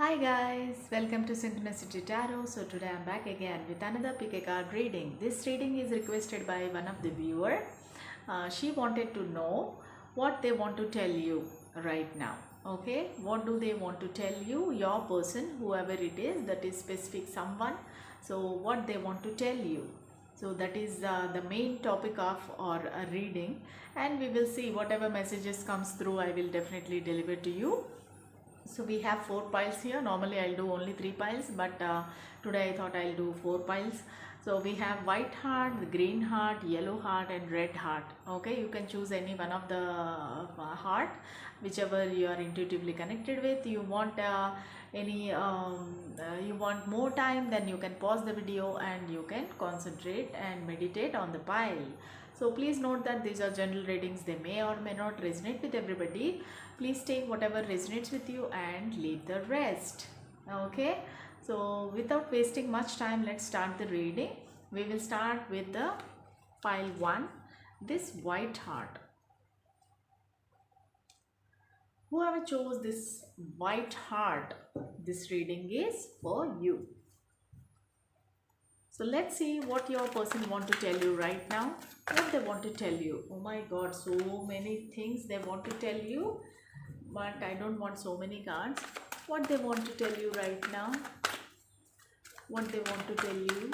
Hi guys, welcome to Synchronicity Tarot. So today I'm back again with another pick a card reading. This reading is requested by one of the viewer. She wanted to know what they want to tell you right now. Okay, what do they want to tell you? Your person, whoever it is, that is specific someone. So what they want to tell you. So that is the main topic of our reading, and we will see whatever messages comes through. I will definitely deliver to you. So we have four piles here. Normally I'll do only three piles, but today I thought I'll do four piles. So we have white heart, green heart, yellow heart and red heart. Okay, you can choose any one of the heart, whichever you are intuitively connected with. You want you want more time, then you can pause the video and you can concentrate and meditate on the pile. So please note that these are general readings. They may or may not resonate with everybody. Please take whatever resonates with you and leave the rest. Okay, so without wasting much time, let's start the reading. We will start with the pile 1, this white heart. Whoever chose this white heart, this reading is for you. So let's see what your person want to tell you right now. What they want to tell you. Oh my god, so many things they want to tell you, but I don't want so many cards. What they want to tell you right now. What they want to tell you.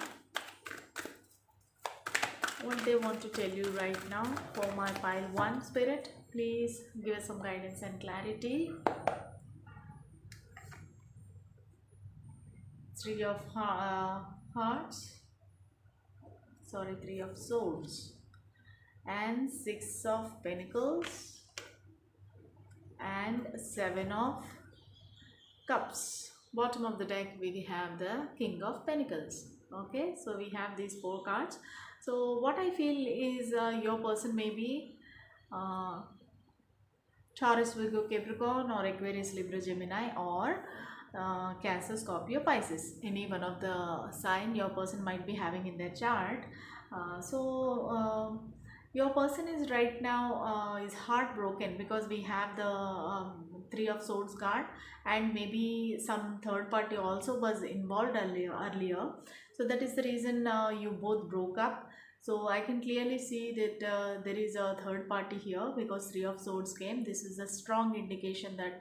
What they want to tell you right now for my pile 1 spirit. Please give us some guidance and clarity. Three of hearts. Sorry, three of swords. And 6 of pentacles. And 7 of cups. Bottom of the deck we have the king of pentacles. Okay, so we have these 4 cards. So what I feel is your person may be Taurus, Virgo, Capricorn, or Aquarius, Libra, Gemini, or Cancer, Scorpio, Pisces. Any one of the sign your person might be having in their chart. Your person is right now is heartbroken because we have the three of swords card, and maybe some third party also was involved earlier. So that is the reason you both broke up. So I can clearly see that there is a third party here because three of swords came. This is a strong indication that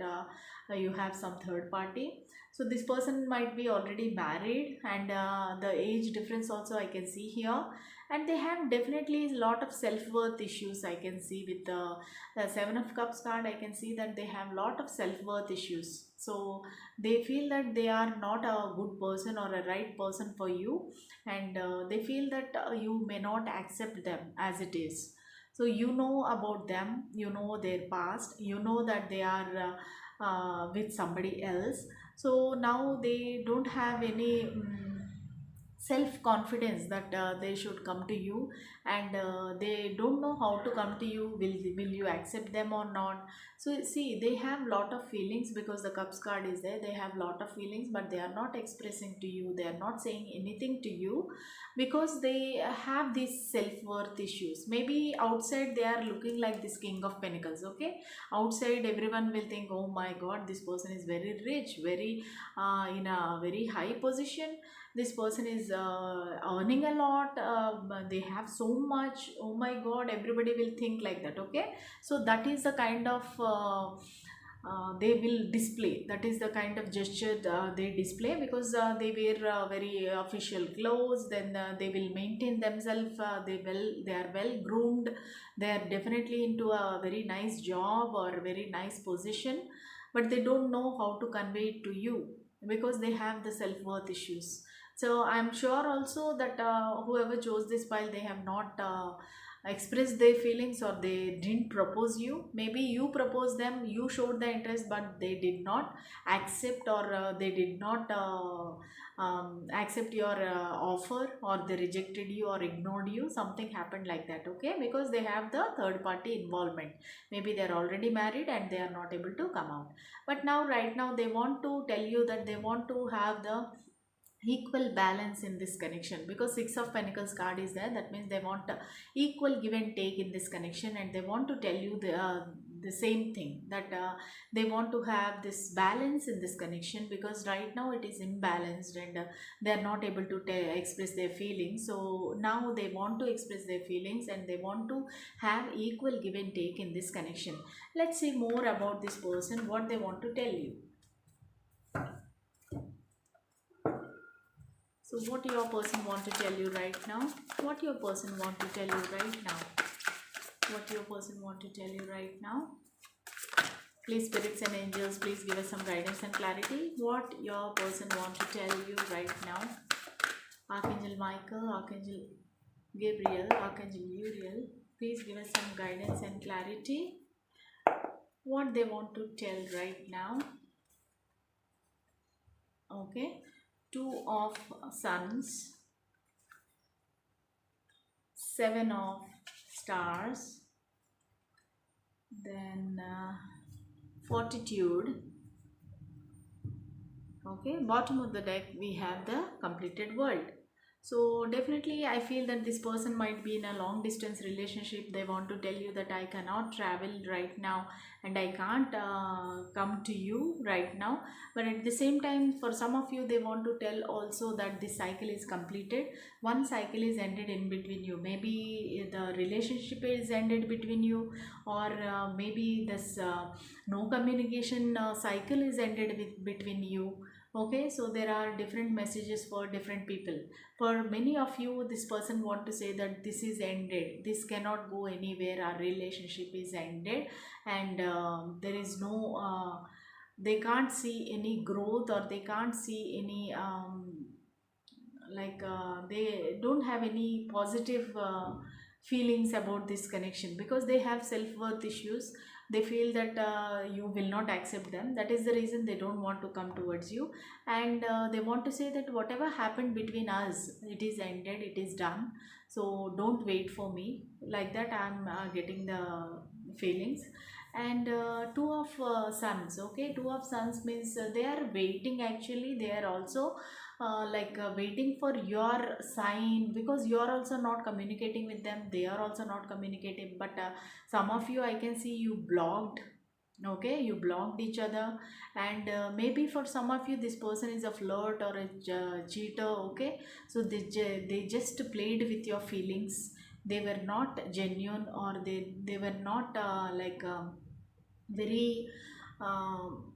you have some third party. So this person might be already married, and the age difference also I can see here, and they have definitely a lot of self-worth issues. I can see with the 7 of cups card. I can see that they have a lot of self-worth issues. So they feel that they are not a good person or a right person for you, and they feel that you may not accept them as it is. So you know about them, you know their past, you know that they are with somebody else. So now they don't have any self confidence that they should come to you, and they don't know how to come to you. Will you accept them or not? So see, they have lot of feelings because the cups card is there. They have lot of feelings, but they are not expressing to you, they are not saying anything to you because they have these self-worth issues. Maybe outside they are looking like this king of pentacles. Okay, outside everyone will think, oh my god, this person is very rich, very in a very high position. This person is earning a lot, they have so much. Oh my god, everybody will think like that. Okay, so that is the kind of they will display. That is the kind of gesture they display because they wear very official clothes. Then they will maintain themselves. They are well groomed. They are definitely into a very nice job or very nice position, but they don't know how to convey it to you because they have the self-worth issues. So I'm sure also that whoever chose this pile, they have not expressed their feelings, or they didn't propose you. Maybe you proposed them, you showed the interest, but they did not accept, or they did not accept your offer, or they rejected you or ignored you. Something happened like that. Okay, because they have the third party involvement. Maybe they're already married and they are not able to come out. But now right now they want to tell you that they want to have the equal balance in this connection, because 6 of pentacles card is there. That means they want equal give and take in this connection, and they want to tell you the same thing, that they want to have this balance in this connection, because right now it is imbalanced, and they are not able to express their feelings. So now they want to express their feelings, and they want to have equal give and take in this connection. Let's see more about this person, what they want to tell you. So what your person want to tell you right now? What your person want to tell you right now? What your person want to tell you right now? Please, spirits and angels, please give us some guidance and clarity. What your person want to tell you right now? Archangel Michael, Archangel Gabriel, Archangel Uriel, please give us some guidance and clarity. What they want to tell right now? Okay, Two of Suns, Seven of Stars, then Fortitude. Okay, bottom of the deck we have the completed world. So definitely I feel that this person might be in a long distance relationship. They want to tell you that I cannot travel right now, and I can't come to you right now. But at the same time, for some of you, they want to tell also that this cycle is completed. One cycle is ended in between you. Maybe the relationship is ended between you, or maybe this no communication cycle is ended between you. Okay, so there are different messages for different people. For many of you, this person want to say that this is ended, this cannot go anywhere, our relationship is ended, and there is no they can't see any growth, or they can't see any they don't have any positive feelings about this connection, because they have self-worth issues. They feel that you will not accept them. That is the reason they don't want to come towards you, and they want to say that whatever happened between us, it is ended, it is done, so don't wait for me. Like that I'm getting the feelings. And Two of Suns. Okay, Two of Suns means they are waiting. Actually, they are also waiting for your sign, because you are also not communicating with them, they are also not communicating. But some of you, I can see you blocked. Okay, you blocked each other, and maybe for some of you, this person is a flirt or a cheater. Okay, so they just played with your feelings. They were not genuine, or they were not very um,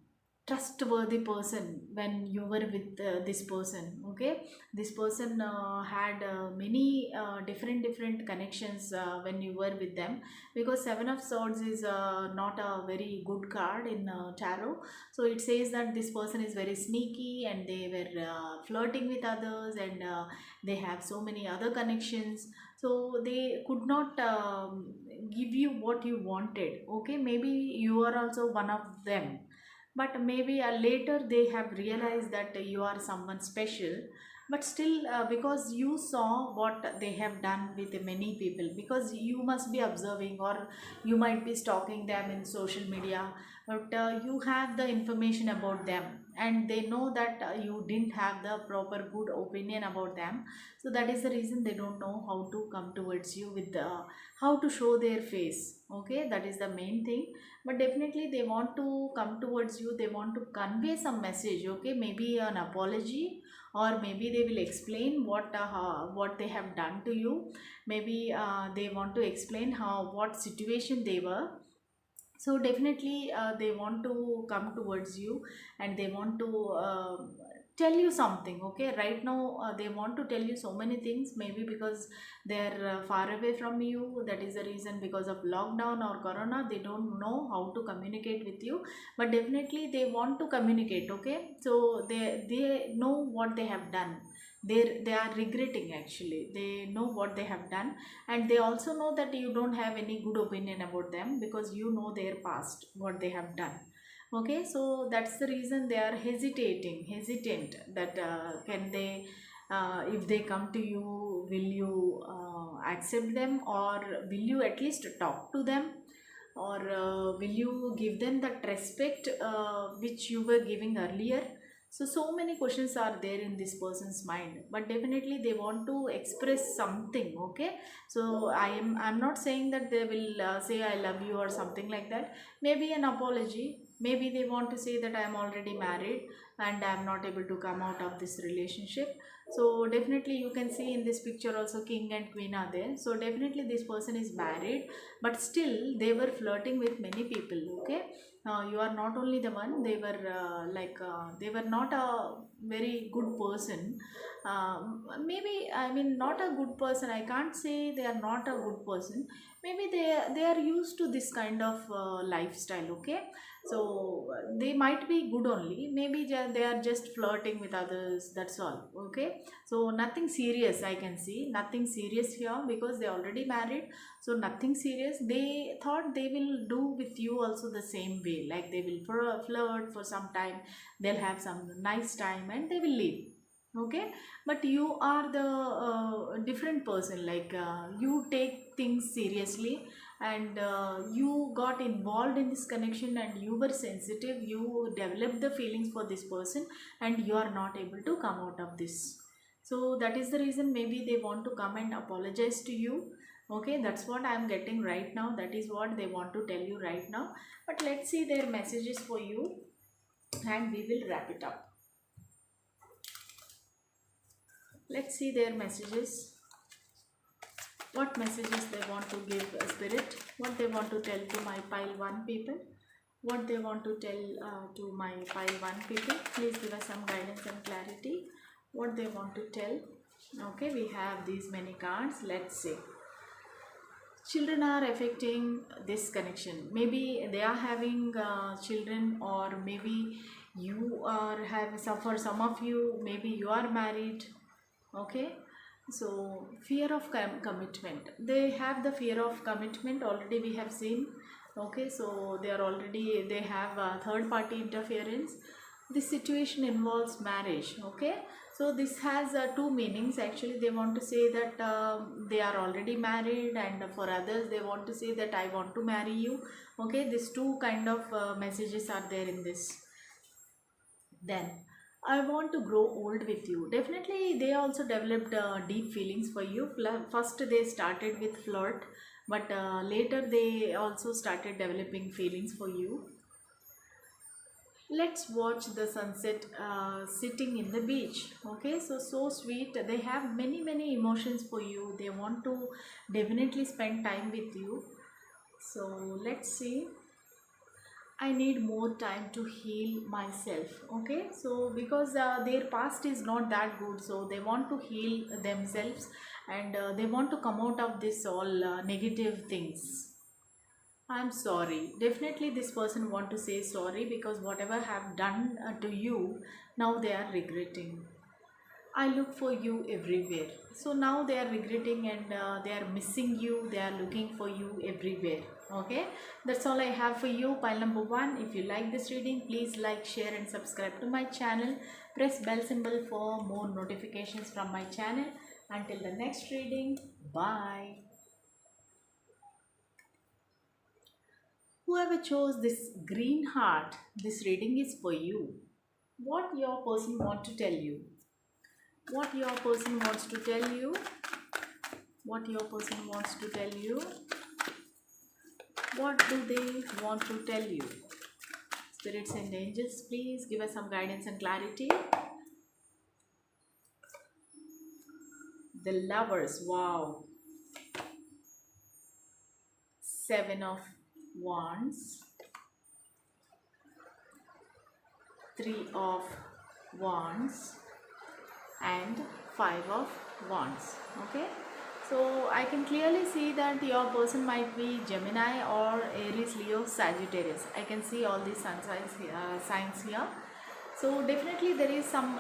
trustworthy person when you were with this person. Okay, this person had many different connections when you were with them, because Seven of Swords is not a very good card in tarot. So it says that this person is very sneaky, and they were flirting with others, and they have so many other connections, so they could not give you what you wanted. Okay, maybe you are also one of them, but maybe later they have realized that you are someone special. But still, because you saw what they have done with many people, because you must be observing, or you might be stalking them in social media, but you have the information about them, and they know that you didn't have the proper good opinion about them. So that is the reason they don't know how to come towards you with the how to show their face. Okay, that is the main thing. But definitely they want to come towards you, they want to convey some message. Okay, maybe an apology, or maybe they will explain what they have done to you. Maybe they want to explain how what situation they were. So definitely they want to come towards you, and they want to tell you something. Okay, right now they want to tell you so many things, maybe because they're far away from you. That is the reason, because of lockdown or corona, they don't know how to communicate with you. But definitely they want to communicate. Okay, so they know what they have done. They are regretting. Actually, they know what they have done, and they also know that you don't have any good opinion about them, because you know their past, what they have done. Okay, so that's the reason they are hesitant, that can they if they come to you, will you accept them, or will you at least talk to them, or will you give them that respect which you were giving earlier. So many questions are there in this person's mind, but definitely they want to express something. Okay, so I'm not saying that they will say I love you or something like that. Maybe an apology, maybe they want to say that I am already married and I am not able to come out of this relationship. So definitely you can see in this picture also king and queen are there. So definitely this person is married, but still they were flirting with many people. Okay, you are not only the one. They were they were not a very good person. Maybe, I mean, not a good person, I can't say they are not a good person. Maybe they are used to this kind of lifestyle. Okay, so they might be good only, maybe they are just flirting with others, that's all. Okay, so nothing serious, I can see nothing serious here because they already married. So nothing serious, they thought they will do with you also the same way, like they will flirt for some time, they'll have some nice time and they will leave. Okay, but you are the different person, like you take things seriously, and you got involved in this connection and you were sensitive, you developed the feelings for this person, and you are not able to come out of this. So that is the reason maybe they want to come and apologize to you. Okay, that's what I am getting right now, that is what they want to tell you right now. But let's see their messages for you and we will wrap it up. Let's see their messages, what messages they want to give spirit, what they want to tell to my pile 1 people, what they want to tell to my pile 1 people. Please give us some guidance and clarity, what they want to tell. Okay, we have these many cards. Let's see. Children are affecting this connection. Maybe they are having children, or maybe you are have some, for some of you maybe you are married. Okay, so fear of commitment, they have the fear of commitment already, we have seen. Okay, so they are already, they have third party interference. This situation involves marriage. Okay, so this has two meanings actually. They want to say that they are already married, and for others they want to say that I want to marry you. Okay, these two kind of messages are there in this. Then I want to grow old with you. Definitely they also developed deep feelings for you. First they started with flirt, but later they also started developing feelings for you. Let's watch the sunset sitting in the beach. Okay, so sweet, they have many emotions for you, they want to definitely spend time with you. So let's see. I need more time to heal myself. Okay, so because their past is not that good, so they want to heal themselves, and they want to come out of this all negative things. I'm sorry. Definitely this person want to say sorry because whatever have done to you, now they are regretting. I look for you everywhere. So now they are regretting, and they are missing you. They are looking for you everywhere. Okay, that's all I have for you. Pile number 1. If you like this reading, please like, share, and subscribe to my channel. Press bell symbol for more notifications from my channel. Until the next reading, bye. Whoever chose this green heart, this reading is for you. What your person want to tell you? What your person wants to tell you? What your person wants to tell you? What do they want to tell you? Spirits and angels, please give us some guidance and clarity. The Lovers, wow. 7 of Wands, 3 of Wands, and 5 of Wands. Okay, so I can clearly see that your person might be Gemini or Aries, Leo, Sagittarius. I can see all these signs here. So definitely there is some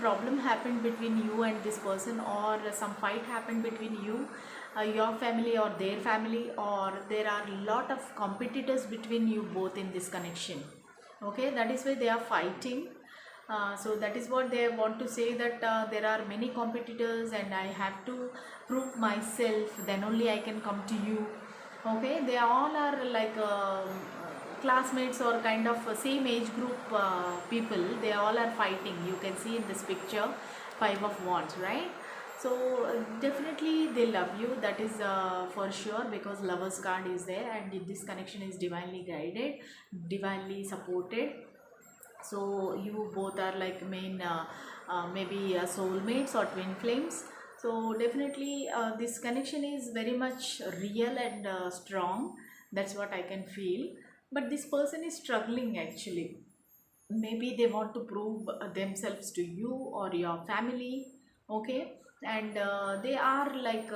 problem happened between you and this person, or some fight happened between you, your family or their family, or there are a lot of competitors between you both in this connection. Okay, that is why they are fighting. So that is what they want to say, that there are many competitors and I have to prove myself, then only I can come to you. Okay, they all are like classmates or kind of same age group people, they all are fighting. You can see in this picture five of wands, right? So definitely they love you, that is for sure, because lovers card is there, and this connection is divinely guided, divinely supported. So you both are like main maybe soulmates or twin flames. So definitely this connection is very much real and strong. That's what I can feel. But this person is struggling actually. Maybe they want to prove themselves to you or your family. Okay. And they are like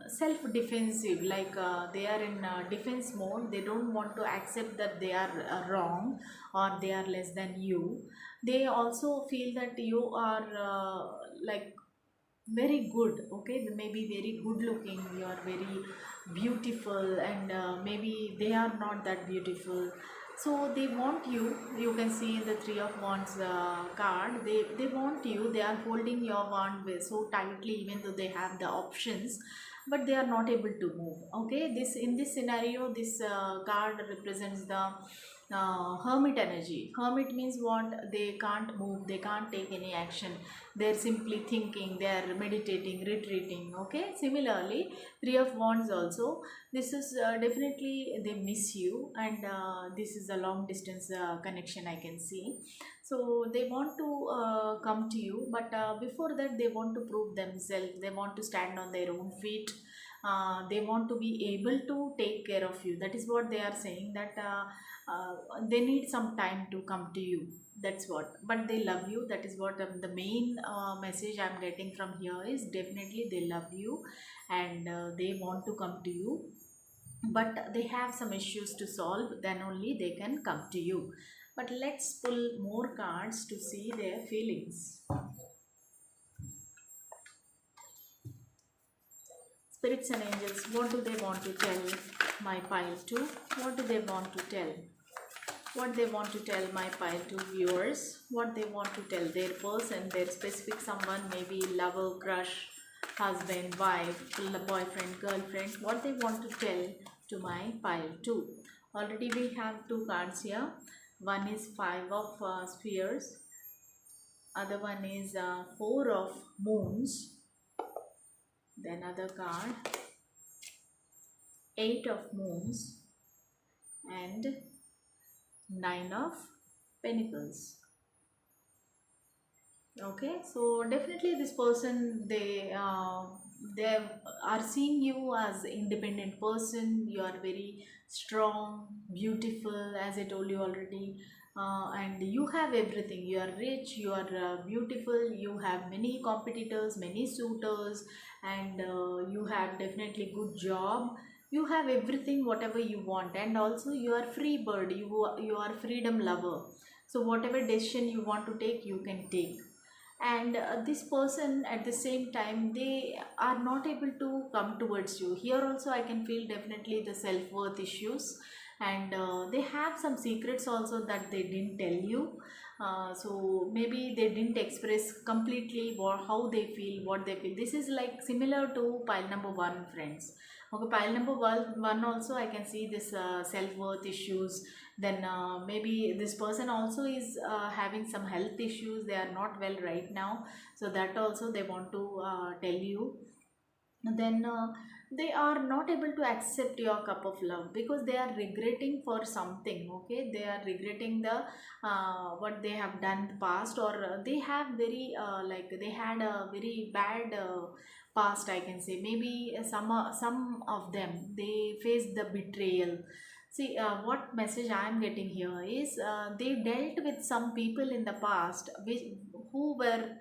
self defensive, like they are in defense mode. They don't want to accept that they are wrong or they are less than you. They also feel that you are like very good. Okay, maybe very good looking, you are very beautiful, and maybe they are not that beautiful. So they want you. You can see in the three of wands card, they want you. They are holding your wand so tightly, even though they have the options, but they are not able to move. Okay, this in this scenario, this card represents the hermit energy. Hermit means what? They can't move, they can't take any action, they're simply thinking, they're meditating, retreating. Okay, similarly three of wands also, this is definitely they miss you, and this is a long distance connection I can see. So they want to come to you, but before that they want to prove themselves, they want to stand on their own feet. They want to be able to take care of you. That is what they are saying, that they need some time to come to you. That's what. But they love you. That is what the main message I'm getting from here is, definitely they love you, and they want to come to you, but they have some issues to solve, then only they can come to you. But let's pull more cards to see their feelings. Spirits and angels, what do they want to tell my pile 2? What do they want to tell? What they want to tell my pile 2 viewers? What they want to tell their person, their specific someone, maybe lover, crush, husband, wife, boyfriend, girlfriend. What they want to tell to my pile 2? Already we have two cards here. One is five of spheres. Other one is four of moons. Then other card, eight of moons and nine of pentacles. Okay, so definitely this person, they are seeing you as independent person. You are very strong, beautiful, as I told you already, and you have everything. You are rich, you are beautiful, you have many competitors, many suitors, and you have definitely good job. You have everything whatever you want, and also you are free bird. You are freedom lover. So whatever decision you want to take, you can take. And this person at the same time, they are not able to come towards you. Here also I can feel definitely the self-worth issues, and they have some secrets also that they didn't tell you. So maybe they didn't express completely how they feel, what they feel. This is like similar to pile number 1, friends. Okay, pile number 1 also I can see this self-worth issues. Then maybe this person also is having some health issues, they are not well right now, so that also they want to tell you. Then they are not able to accept your cup of love, because they are regretting for something. Okay, they are regretting the what they have done in the past, or they have very like they had a very bad past, I can say. Maybe some of them, they faced the betrayal. See, what message I am getting here is, they dealt with some people in the past who were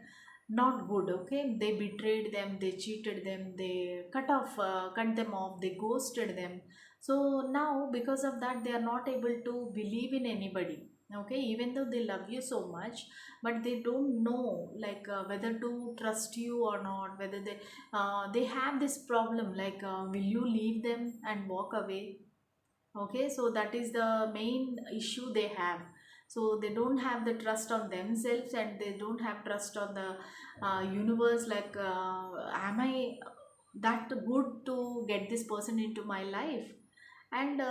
not good. Okay, they betrayed them, they cheated them, they cut them off, they ghosted them. So now because of that, they are not able to believe in anybody. Okay, even though they love you so much, but they don't know like whether to trust you or not, whether they have this problem like, will you leave them and walk away? Okay, so that is the main issue they have. So they don't have the trust on themselves, and they don't have trust on the universe, like am I that good to get this person into my life? and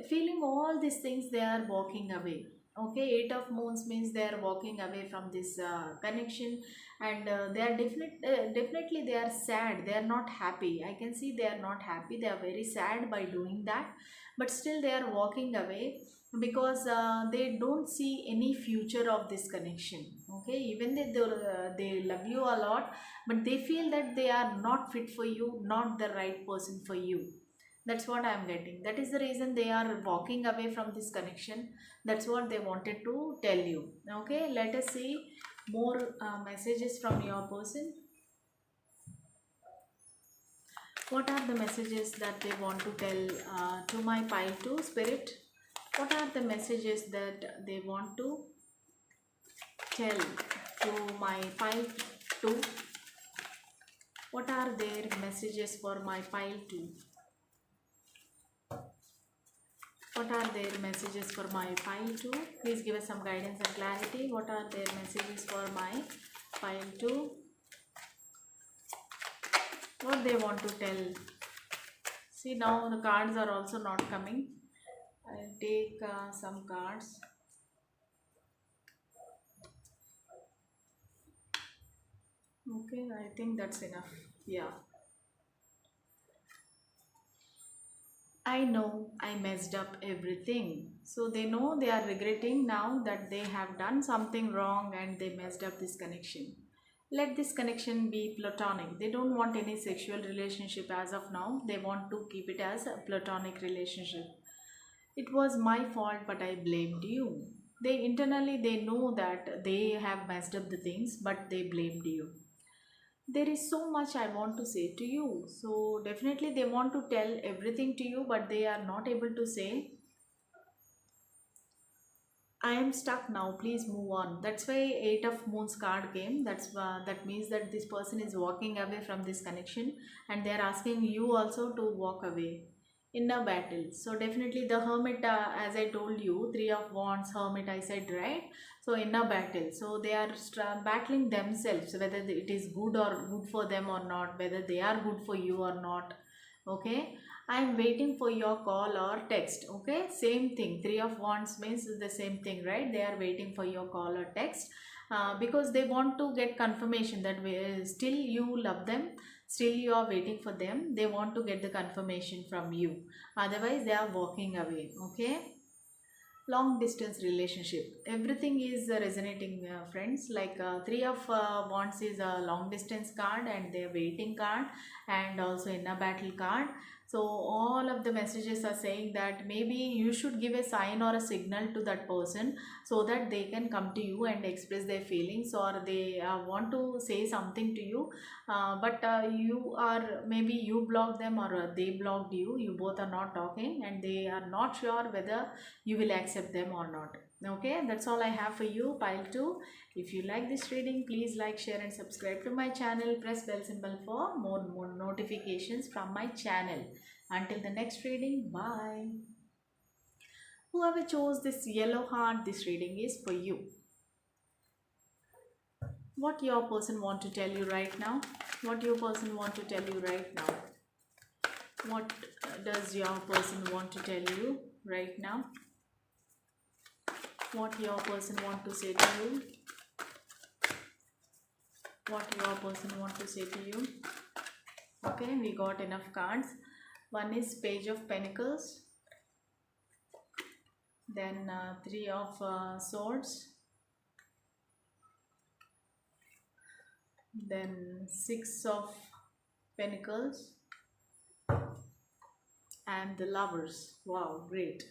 feeling all these things, they are walking away. Okay, eight of moons means they are walking away from this connection, and they are definitely they are sad, they are not happy. I can see they are not happy, they are very sad by doing that, but still they are walking away because they don't see any future of this connection. Okay, even they love you a lot, but they feel that they are not fit for you, not the right person for you. That's what I'm getting. That is the reason they are walking away from this connection. That's what they wanted to tell you. Okay, let us see more messages from your person. What are the messages that they want to tell to my pile 2 spirit? What are the messages that they want to tell to my pile 2? What are their messages for my pile 2? What are their messages for my pile 2? Please give us some guidance and clarity. What are their messages for my pile 2? What they want to tell? See, now the cards are also not coming. I'll take some cards. Okay, I think that's enough. Yeah. I know I messed up everything. So they know they are regretting now that they have done something wrong and they messed up this connection. Let this connection be platonic. They don't want any sexual relationship as of now. They want to keep it as a platonic relationship. It was my fault, but I blamed you. They internally they know that they have messed up the things, but they blamed you. There is so much I want to say to you. So definitely they want to tell everything to you, but they are not able to say, I am stuck now, please move on. That's why Eight of Moons card came. That means that this person is walking away from this connection, and they are asking you also to walk away. Inner battle. So definitely the Hermit, as I told you, Three of Wands, Hermit, I said, right? So inner battle. So they are battling themselves, whether it is good or good for them or not, whether they are good for you or not. Okay, I am waiting for your call or text. Okay, same thing. Three of Wands means the same thing, right? They are waiting for your call or text because they want to get confirmation that still you love them, still you are waiting for them. They want to get the confirmation from you. Otherwise, they are walking away. Okay, long distance relationship, everything is resonating, friends. Like Three of Wands is a long distance card and their waiting card, and also inner battle card. So all of the messages are saying that maybe you should give a sign or a signal to that person so that they can come to you and express their feelings, or they want to say something to you, but you are, maybe you blocked them, or they blocked you. You both are not talking and they are not sure whether you will accept them or not. Okay, that's all I have for you, pile 2. If you like this reading, please like, share and subscribe to my channel. Press bell symbol for more notifications from my channel. Until the next reading, bye. Whoever chose this yellow heart, this reading is for you. What your person want to tell you right now? What your person want to tell you right now? What does your person want to tell you right now? What your person want to say to you? What your person want to say to you? Okay, we got enough cards. One is Page of Pentacles, then Three of Swords, then Six of Pentacles, and the Lovers. Wow, great.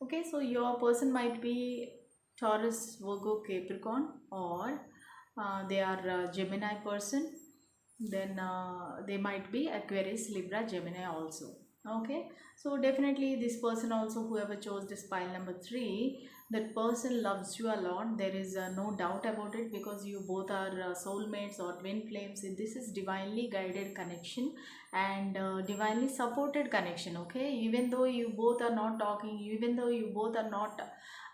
Okay, so your person might be Taurus, Virgo, Capricorn, or they are Gemini person. Then they might be Aquarius, Libra, Gemini also. Okay, so definitely this person also, whoever chose this pile number 3, that person loves you a lot. There is no doubt about it, because you both are soulmates or twin flames. This is divinely guided connection and divinely supported connection. Okay, even though you both are not talking, even though you both are not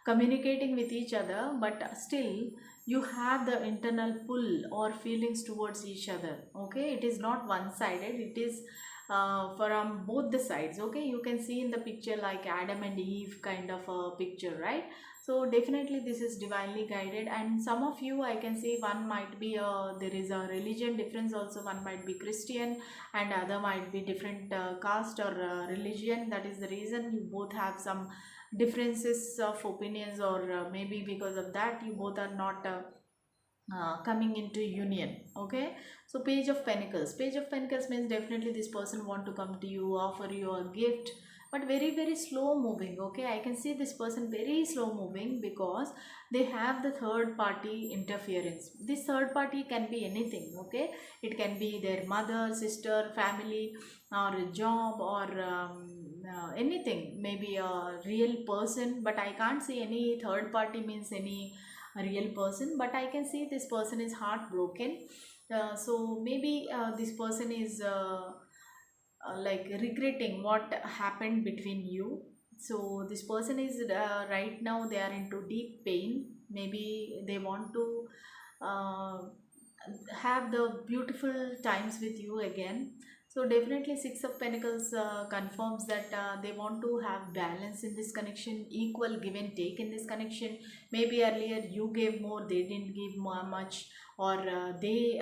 communicating with each other, but still you have the internal pull or feelings towards each other. Okay, it is not one sided, it is from both the sides. Okay, you can see in the picture like Adam and Eve kind of a picture, right? So definitely this is divinely guided. And some of you, I can see, one might be there is a religion difference also. One might be Christian and other might be different caste or religion. That is the reason you both have some differences of opinions, or maybe because of that you both are not coming into union. Okay, so Page of Pentacles means definitely this person want to come to you, offer you a gift, but very very slow moving. Okay, I can see this person very slow moving because they have the third party interference. This third party can be anything. Okay, it can be their mother, sister, family, or a job, or anything, maybe a real person, but I can't see any third party means any a real person. But I can see this person is heartbroken. So maybe this person is like regretting what happened between you. So this person is right now they are into deep pain. Maybe they want to uh, have the beautiful times with you again. So definitely Six of Pentacles confirms that they want to have balance in this connection, equal give and take in this connection. Maybe earlier you gave more, they didn't give more much, or they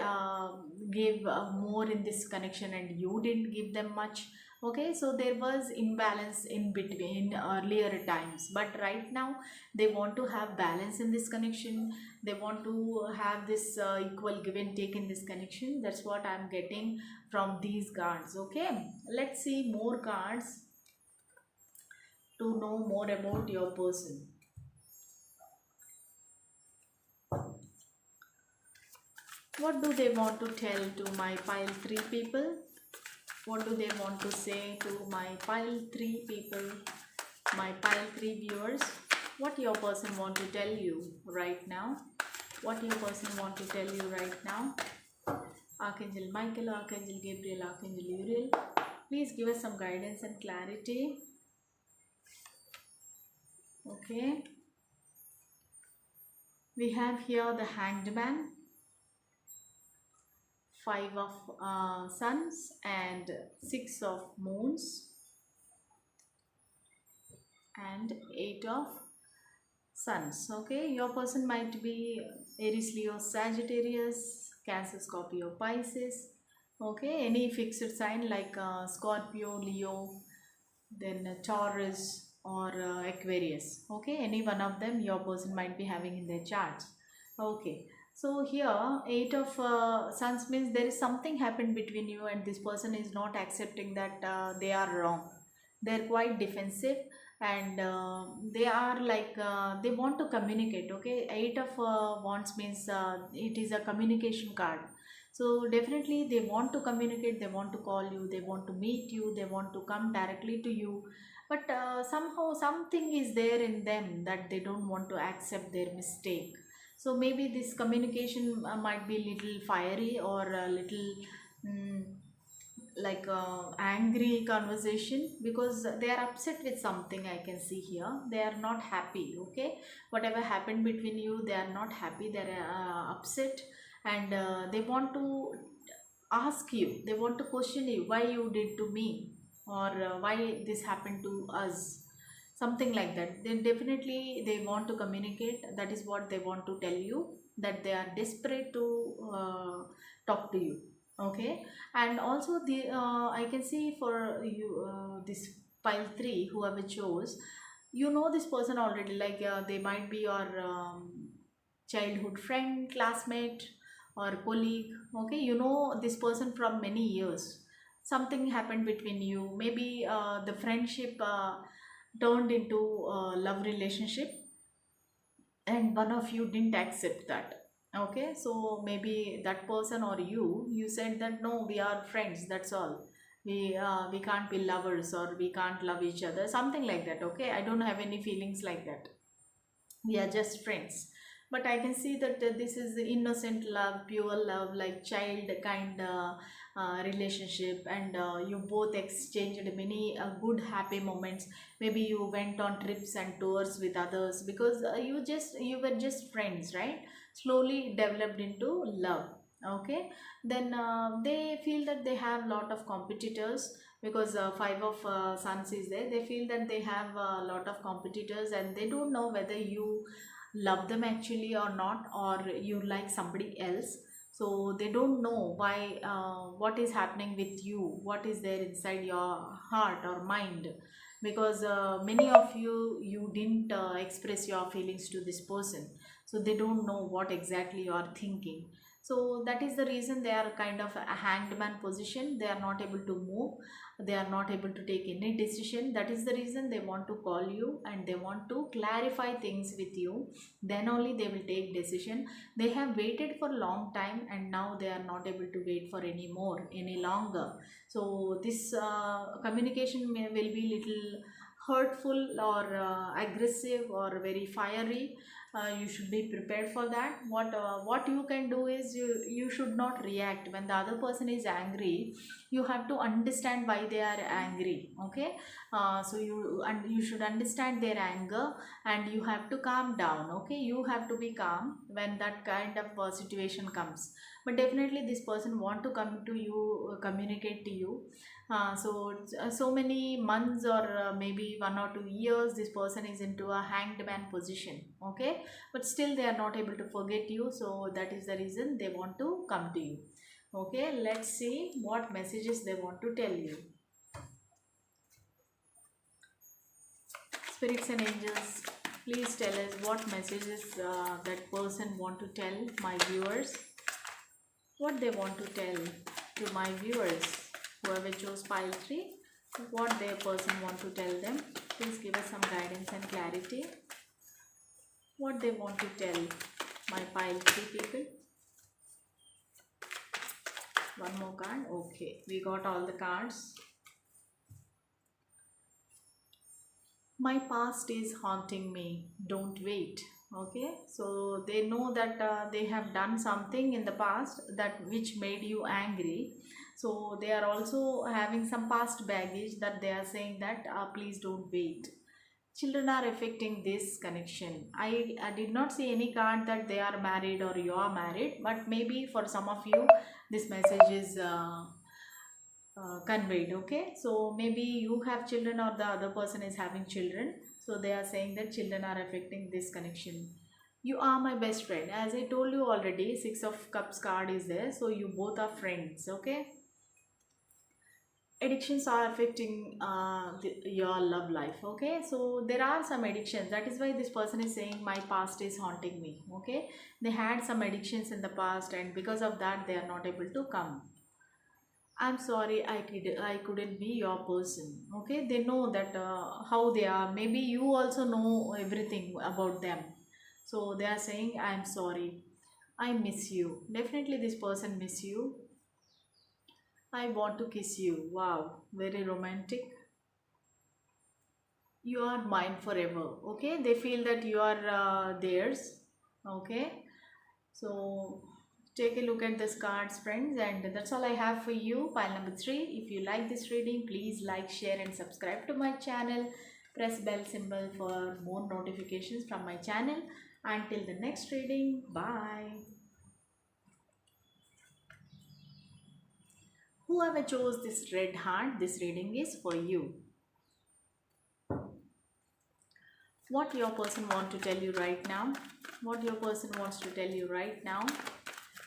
gave more in this connection and you didn't give them much. Okay, so there was imbalance in between earlier times, but right now they want to have balance in this connection. They want to have this equal give and take in this connection. That's what I'm getting from these cards. Okay, let's see more cards to know more about your person. What do they want to tell to my pile 3 people? What do they want to say to my pile 3 people, my pile 3 viewers? What your person want to tell you right now? What your person want to tell you right now? Archangel Michael, Archangel Gabriel, Archangel Uriel, please give us some guidance and clarity. Okay, we have here the Hanged Man, 5 of suns and 6 of moons, and 8 of suns. Okay, your person might be Aries, Leo, Sagittarius, Cancer, Scorpio, Pisces. Okay, any fixed sign like Scorpio, Leo, then Taurus, or Aquarius. Okay, any one of them your person might be having in their charts. Okay, so here 8 of suns means there is something happened between you and this person is not accepting that they are wrong. They're quite defensive, and they are like they want to communicate. Okay, 8 of wands means it is a communication card. So definitely they want to communicate, they want to call you, they want to meet you, they want to come directly to you, but somehow something is there in them that they don't want to accept their mistake. So maybe this communication might be little fiery, or a little mm, like angry conversation, because they are upset with something. I can see here they are not happy. Okay, whatever happened between you, they are not happy, they are upset, and they want to ask you, they want to question you, why you did to me, or why this happened to us, something like that. Then definitely they want to communicate. That is what they want to tell you, that they are desperate to talk to you. Okay, and also the I can see for you this pile 3 whoever chose, you know this person already, like they might be your childhood friend, classmate, or colleague. Okay, you know this person from many years. Something happened between you, maybe the friendship turned into a love relationship, and one of you didn't accept that. Okay, so maybe that person or you said that no, we are friends, that's all. We can't be lovers, or we can't love each other, something like that. Okay, I don't have any feelings like that, we are just friends. But I can see that this is the innocent love, pure love, like child kind relationship, and you both exchanged many good happy moments. Maybe you went on trips and tours with others, because you were just friends, right? Slowly developed into love. Okay, then they feel that they have lot of competitors, because five of sons is there. They feel that they have a lot of competitors, and they don't know whether you love them actually or not, or you like somebody else. So they don't know why, what is happening with you, what is there inside your heart or mind, because many of you didn't express your feelings to this person, so they don't know what exactly you are thinking. So that is the reason they are kind of a hanged man position. They are not able to move, they are not able to take any decision. That is the reason they want to call you, and they want to clarify things with you. Then only they will take decision. They have waited for long time, and now they are not able to wait for any more, any longer. So this communication will be little hurtful, or aggressive, or very fiery. You should be prepared for that. What you can do is, you should not react when the other person is angry. You have to understand why they are angry. Okay, so you should understand their anger, and you have to calm down. Okay, you have to be calm when that kind of situation comes. But definitely this person want to come to you, communicate to you. So many months, or maybe 1 or 2 years, this person is into a hanged man position. Okay, but still they are not able to forget you, so that is the reason they want to come to you. Okay, let's see what messages they want to tell you. Spirits and angels, please tell us what messages that person want to tell my viewers. What they want to tell to my viewers, whoever chose pile 3, what their person want to tell them. Please give us some guidance and clarity. What they want to tell my pile 3 people. One more card. Okay, we got all the cards. My past is haunting me, don't wait. Okay, so they know that they have done something in the past that which made you angry. So they are also having some past baggage, that they are saying that please don't wait. Children are affecting this connection. I did not see any card that they are married or you are married, but maybe for some of you this message is conveyed. Okay, so maybe you have children, or the other person is having children, so they are saying that children are affecting this connection. You are my best friend, as I told you already. 6 of cups card is there, so you both are friends. Okay, addictions are affecting your love life. Okay, so there are some addictions, that is why this person is saying my past is haunting me. Okay, they had some addictions in the past, and because of that they are not able to come. I'm sorry, I couldn't be your person. Okay, they know that how they are. Maybe you also know everything about them. So they are saying, I'm sorry, I miss you. Definitely, this person miss you. I want to kiss you. Wow, very romantic. You are mine forever. Okay, they feel that you are theirs. Okay, so take a look at these cards, friends, and that's all I have for you. Pile number 3. If you like this reading, please like, share, and subscribe to my channel. Press bell symbol for more notifications from my channel. Until the next reading, bye. Whoever chose this red heart, this reading is for you. What your person want to tell you right now? What your person wants to tell you right now?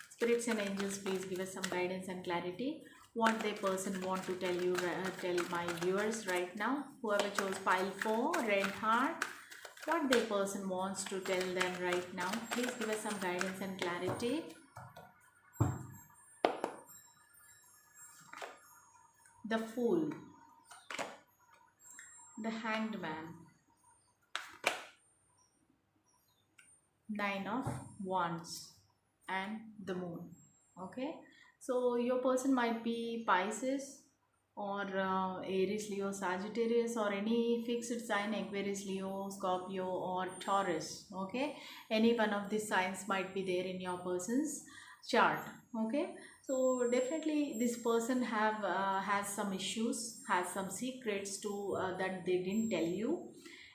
Spirits and angels, please give us some guidance and clarity. What the person want to tell you, tell my viewers right now. Whoever chose pile 4, red heart, what the person wants to tell them right now. Please give us some guidance and clarity. The Fool, the Hanged Man, 9 of Wands, and the Moon. Okay, so your person might be Pisces, or Aries, Leo, Sagittarius, or any fixed sign, Aquarius, Leo, Scorpio, or Taurus. Okay, any one of these signs might be there in your person's chart. Okay, so definitely this person has some issues, has some secrets to that they didn't tell you.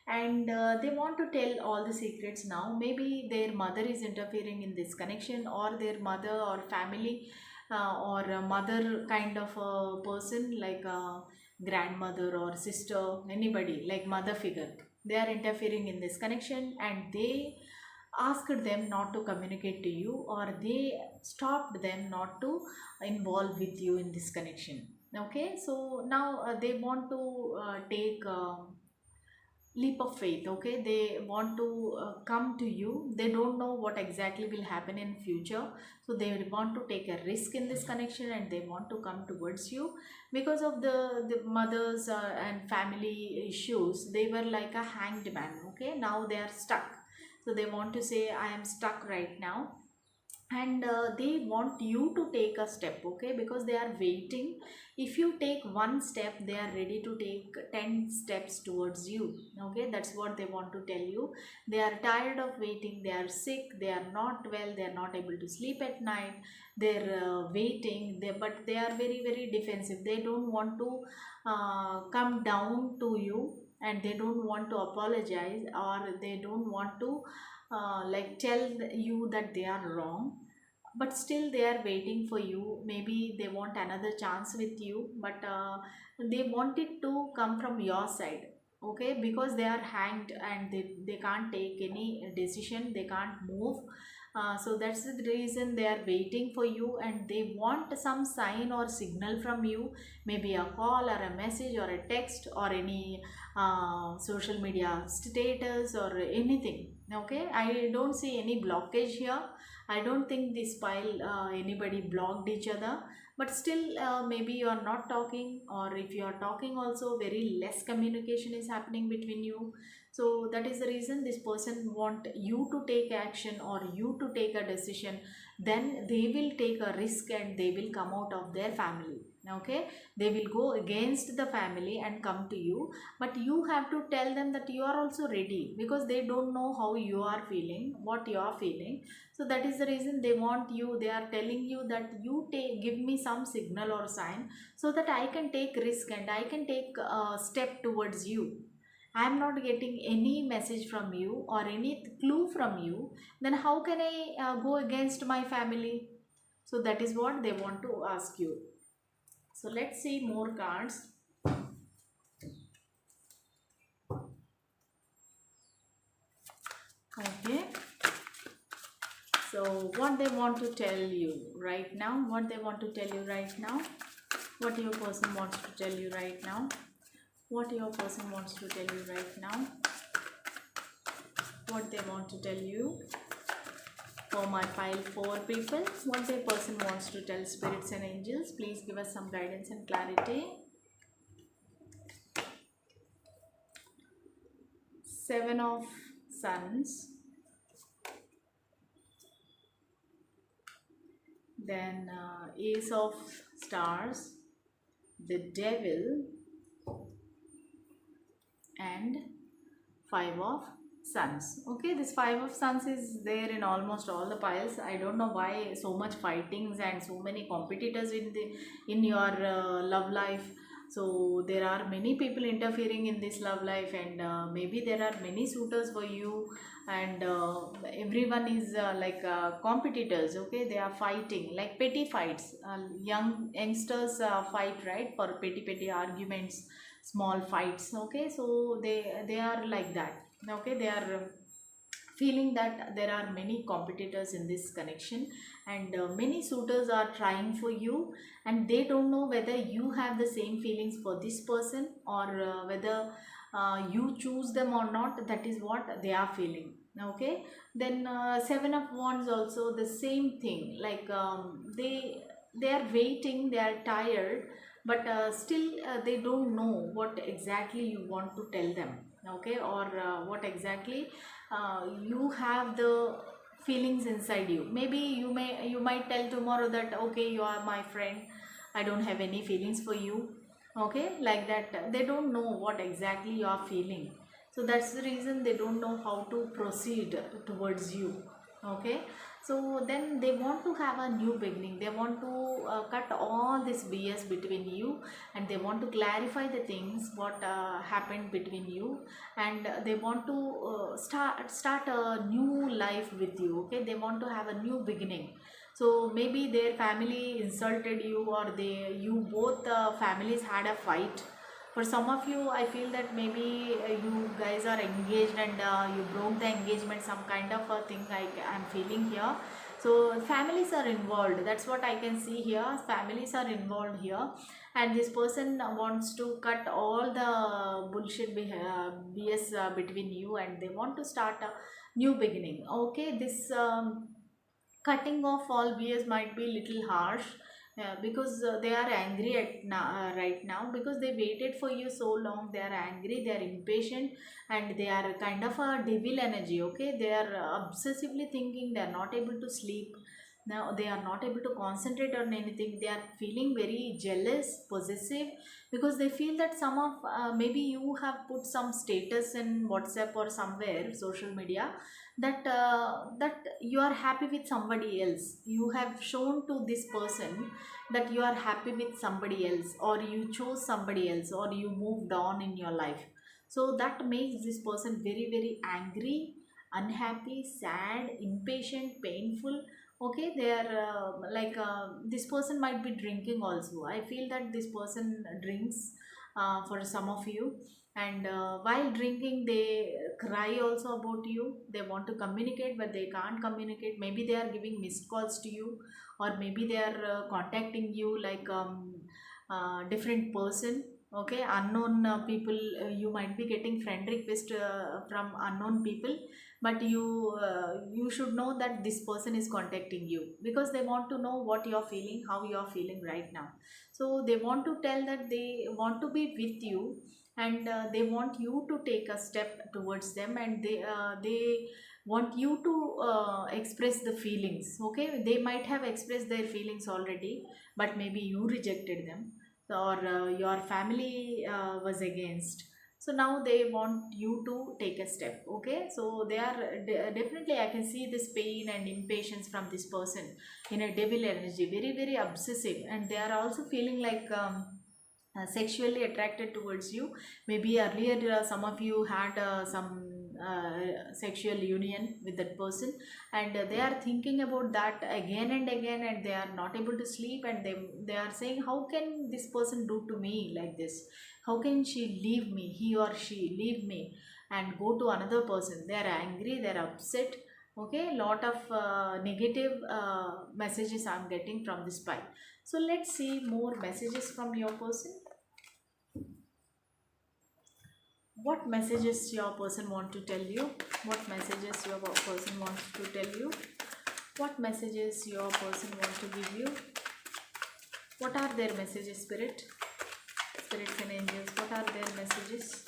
and they want to tell all the secrets now. Maybe their mother is interfering in this connection, or their mother or family, or a mother kind of a person, like a grandmother or sister, anybody like mother figure. They are interfering in this connection, and they asked them not to communicate to you, or they stopped them not to involve with you in this connection. Okay, so now they want to take leap of faith. Okay, they want to come to you. They don't know what exactly will happen in future, so they want to take a risk in this connection, and they want to come towards you because of the mothers and family issues. They were like a hanged man. Okay, now they are stuck, so they want to say I am stuck right now, and they want you to take a step. Okay, because they are waiting. If you take one step, they are ready to take 10 steps towards you. Okay, that's what they want to tell you. They are tired of waiting. They are sick, they are not well, they are not able to sleep at night. They're waiting, but they are very very defensive. They don't want to come down to you, and they don't want to apologize, or they don't want to like tell you that they are wrong, but still they are waiting for you. Maybe they want another chance with you, but they want it to come from your side. Okay, because they are hanged, and they can't take any decision, they can't move. So that's the reason they are waiting for you, and they want some sign or signal from you. Maybe a call or a message or a text, or any social media status or anything. Okay, I don't see any blockage here. I don't think this file anybody blocked each other, but still maybe you are not talking, or if you are talking also, very less communication is happening between you. So that is the reason this person want you to take action, or you to take a decision. Then they will take a risk, and they will come out of their family. Okay, they will go against the family and come to you, but you have to tell them that you are also ready, because they don't know how you are feeling, what you are feeling. So that is the reason they want you. They are telling you that you take, give me some signal or sign, so that I can take risk, and I can take a step towards you. I am not getting any message from you, or any clue from you. Then how can I go against my family? So that is what they want to ask you. So let's see more cards. Okay, so what they want to tell you right now, what they want to tell you right now, what your person wants to tell you right now, what your person wants to tell you right now, what they want to tell you. For my pile 4 people, what their person wants to tell spirits and angels, please give us some guidance and clarity. 7 of Suns, then Ace of Stars, the Devil, and 5 of Suns. Okay, this 5 of Suns is there in almost all the piles. I don't know why so much fightings and so many competitors in your love life. So there are many people interfering in this love life, and maybe there are many suitors for you, and everyone is like competitors. Okay, they are fighting like petty fights. Youngsters fight, right, for petty arguments, small fights. Okay, so they are like that. Okay, they are feeling that there are many competitors in this connection, and many suitors are trying for you, and they don't know whether you have the same feelings for this person, or whether you choose them or not. That is what they are feeling. Okay, then 7 of Wands also the same thing, like they are waiting, they are tired, but still they don't know what exactly you want to tell them. Okay, or what exactly you have the feelings inside you. Maybe you might tell tomorrow that okay, you are my friend, I don't have any feelings for you. Okay, like that. They don't know what exactly you are feeling, so that's the reason they don't know how to proceed towards you. Okay, So then they want to have a new beginning. They want to cut all this BS between you, and they want to clarify the things what happened between you, and they want to start a new life with you. Okay, they want to have a new beginning. So maybe their family insulted you, or they you both families had a fight. For some of you, I feel that maybe you guys are engaged, and you broke the engagement, some kind of a thing I'm feeling here. So families are involved, that's what I can see here. Families are involved here, and this person wants to cut all the bullshit BS between you, and they want to start a new beginning. Okay, this cutting off all BS might be little harsh, because they are angry right now, because they waited for you so long. They are angry, they are impatient, and they are kind of a devil energy. Okay, they are obsessively thinking, they are not able to sleep now, they are not able to concentrate on anything. They are feeling very jealous, possessive, because they feel that some of maybe you have put some status in WhatsApp or somewhere social media, that that you are happy with somebody else. You have shown to this person that you are happy with somebody else, or you chose somebody else, or you moved on in your life. So that makes this person very very angry, unhappy, sad, impatient, painful. Okay, they are this person might be drinking also. I feel that this person drinks for some of you, and while drinking they cry also about you. They want to communicate, but they can't communicate. Maybe they are giving missed calls to you, or maybe they are contacting you like different person. Okay, unknown people. You might be getting friend request from unknown people, but you should know that this person is contacting you, because they want to know what you are feeling, how you are feeling right now. So they want to tell that they want to be with you, and they want you to take a step towards them, and they want you to express the feelings. Okay, they might have expressed their feelings already, but maybe you rejected them, or your family was against. So now they want you to take a step. Okay, so they are definitely, I can see this pain and impatience from this person in a devil energy, very very obsessive, and they are also feeling like sexually attracted towards you. Maybe earlier some of you had some sexual union with that person, and they are thinking about that again and again, and they are not able to sleep, and they are saying, how can this person do to me like this? How can she leave me, he or she leave me and go to another person? They are angry, they are upset. Okay, lot of negative messages I'm getting from this pile. So let's see more messages from your person. What messages your person want to tell you? What messages your person wants to tell you? What messages your person want to give you? What are their messages, spirits and angels? What are their messages?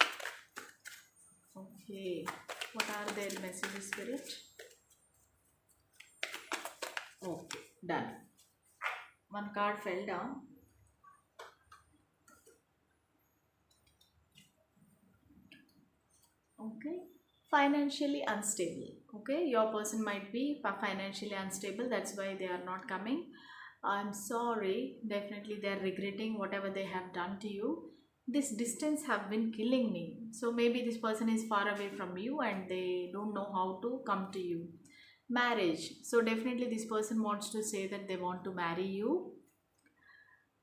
Okay, what are their messages, spirit? Okay, done. One card fell down. Okay, financially unstable. Okay, your person might be financially unstable, that's why they are not coming. I'm sorry, definitely they are regretting whatever they have done to you. This distance have been killing me. So maybe this person is far away from you, and they don't know how to come to you. Marriage, so definitely this person wants to say that they want to marry you.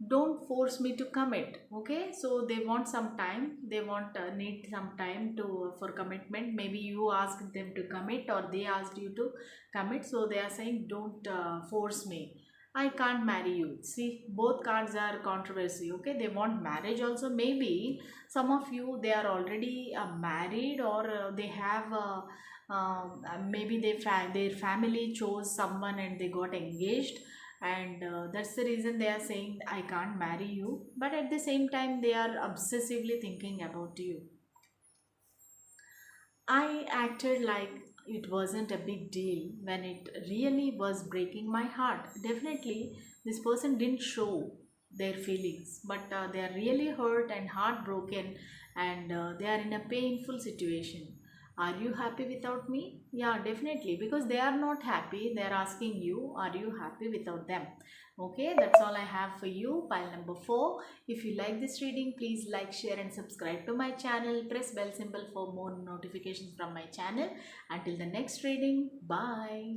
Don't force me to commit. Okay, so they want some time, they want need some time to for commitment. Maybe you asked them to commit, or they asked you to commit. So they are saying, don't force me, I can't marry you. See, both cards are controversy. Okay, they want marriage also. Maybe some of you, they are already married, or they have maybe their family chose someone and they got engaged, and that's the reason they are saying, I can't marry you. But at the same time, they are obsessively thinking about you. I acted like it wasn't a big deal when it really was breaking my heart. Definitely this person didn't show their feelings, but they are really hurt and heartbroken, and they are in a painful situation. Are you happy without me? Yeah, definitely, because they are not happy. They are asking you, are you happy without them? Okay, that's all I have for you. Pile number 4. If you like this reading, please like, share, and subscribe to my channel. Press bell symbol for more notifications from my channel. Until the next reading, bye.